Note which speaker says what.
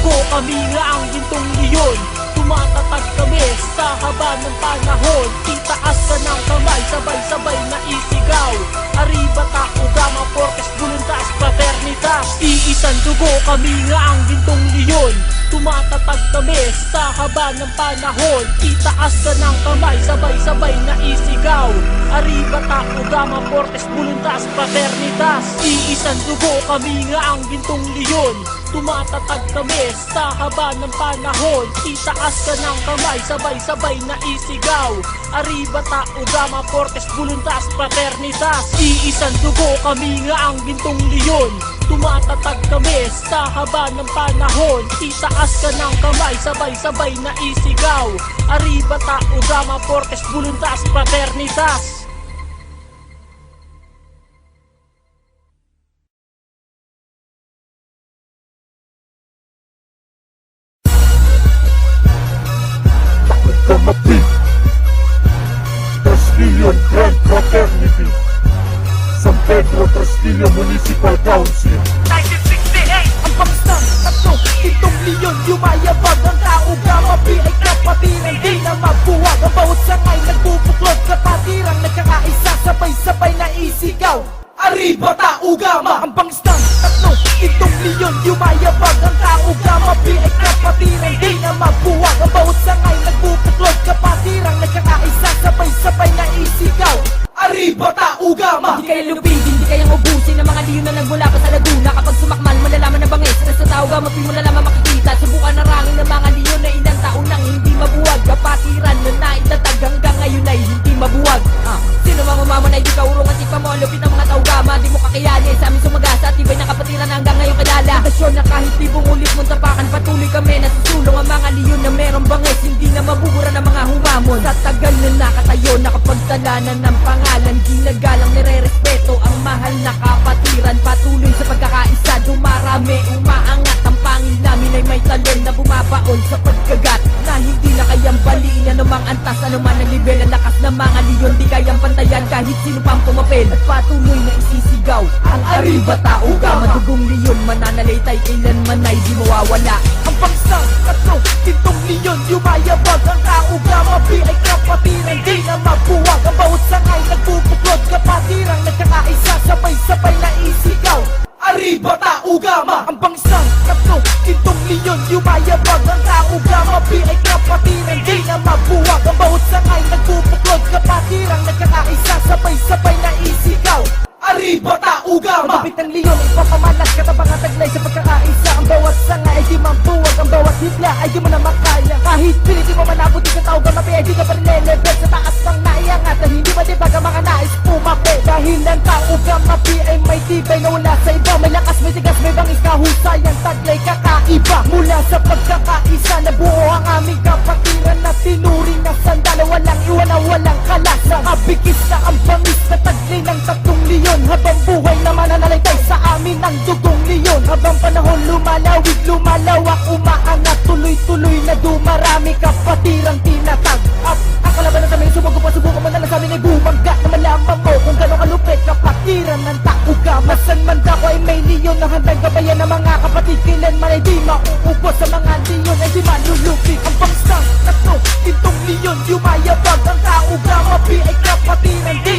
Speaker 1: dugo, kami nga ang gintong leyon. Tumatatag kami sa haba ng panahon. Itaas ka ng kamay, sabay-sabay na isigaw. Arriba taco gama, portes voluntas, fraternitas. Iisang dugo, kami nga ang gintong leyon. Tumatatag kami sa haba ng panahon. Itaas ka ng kamay, sabay-sabay na isigaw. Arriba taco gama, portes voluntas, fraternitas. Iisang dugo, kami nga ang gintong leyon. Tumatatag kami sa haba ng panahon. Itaas ka ng kamay, sabay-sabay na isigaw. Arriba taco gama, portes voluntas, fraternitas. Iisang dugo, kami nga ang gintong leyon. Tumatatag kami sa haba ng panahon. Itaas ka ng kamay, sabay-sabay na isigaw. Arriba taco gama, portes voluntas, fraternitas.
Speaker 2: Kamapi Trasquillo Grand Fraternity, San Pedro Trasquillo Municipal Council.
Speaker 3: 1968 ang pangstang tatlo, itong leyon, yumayabag ang tao, kamapi ay kapatiran, di na mabuwag. Ang bawat sangay nagbubuklod, kapatirang nagkakaisa, sabay-sabay na isigaw. Arriba tao gama, ang pangstang tatlo, itong leyon, yumayabag ang tao, kamapi ay kapatiran, di na mabuwag. Ang bawat sangay nagbubuklod, kapatirang nagkakaisa, sabay-sabay na isigaw. Arriba tao gama.
Speaker 4: Hindi kayo lupigin, hindi kayang ubusin ng mga leyon na nagmula pa sa Laguna. Kapag sumakmal, malalaman na bangis na sa tao gamapi mo lalaman makikita. Subukan na rangin ng mga leyon na ilang taon nang hindi mabuwag. Kapatiran na naitatag hanggang ngayon ay hindi mabuwag. Sino mga umamon ay di ka urong at ipa mo ang lupit ng mga tao gama. Di mo kakayanin sa aming sumagasa at iba'y nakapatiran na hanggang ngayon kilala. Pasyon na kahit di bungulit mong tapakan, patuloy kami nasusulong ang mga leyon na merong bangis. Hindi na mabubura ng mga humamon. Sa tagal na nakatayo, nakapagtalanan ng pangalan, ginagalang nire-respeto ang mahal na kapatiran. Patuloy sa pagkakaisa, dumarami, umaangat. Ang pangil namin ay may talon na bumabaon sa pagkagat na hindi na kayang baliin. Anumang antas, anuman ang nivel, ang lakas ng mga leyon di kayang pantayan kahit sino pang pumapel. At patuloy na isisigaw ang arriba tao gama. Dugong leyon, mananalitay kailanman ay di mawawala.
Speaker 3: Ang pangstang tatlo, itong leyon, yumayabag ang tao, kamapi ay kapatiran, di na mabuwag. Ang bawat sangay nagbubuklod, kapatirang nagkakaisa, sabay-sabay na isigaw. Arriba tao gama, ang pangstang tatlo, itong leyon, yumayabag ang tao, kamapi ay kapatiran, di na mabuwag. Ang bawat sangay nagbubuklod, kapatirang nagkakaisa, sabay-sabay na isigaw. Arriba tao gama. Kapit ng leyon, ipapamalas, katabang at taglay sa pagkakaisa. Ang bawat sanga ay di mabuwag, ang bawat hibla ay di mo na makaya. Kahit pilit di mo manabuti sa tao gamapi ay di ka pa rin lelevel. Sa taas pang naiangat na hindi matibag ang mga nais pumapi. Dahil ang tao gamapi ay may tibay na wala sa iba. May lakas, may tigas, may bangis, kahusay ang taglay kakaiba. Mula sa pagkakaisa, nabuo ang aming kapatiran na tinuring na sandala. Walang iwan na walang kalas, nakabigis na ang bangis na taglay ng tatlong leyon. Habang buhay na mananalitay sa amin ang dugong leyon. Habang panahon lumalawig, lumalawak, umaangat, tuloy-tuloy na dumarami kapatirang tinatag. At ang kalaban ng kami, sumugo pa, subukan mo na lang sa amin ay bumangga na malaman mo kung gano'ng kalupit kapatiran ng tao gama. Masan man ako ay may leyon na handang gabayan ng mga kapatid. Kailanman ay di mauubos sa mga leyon ay di malulupig. Ang pangstang tatlo, itong leyon, yumayabag ang tao gamapi ay kapatiran, di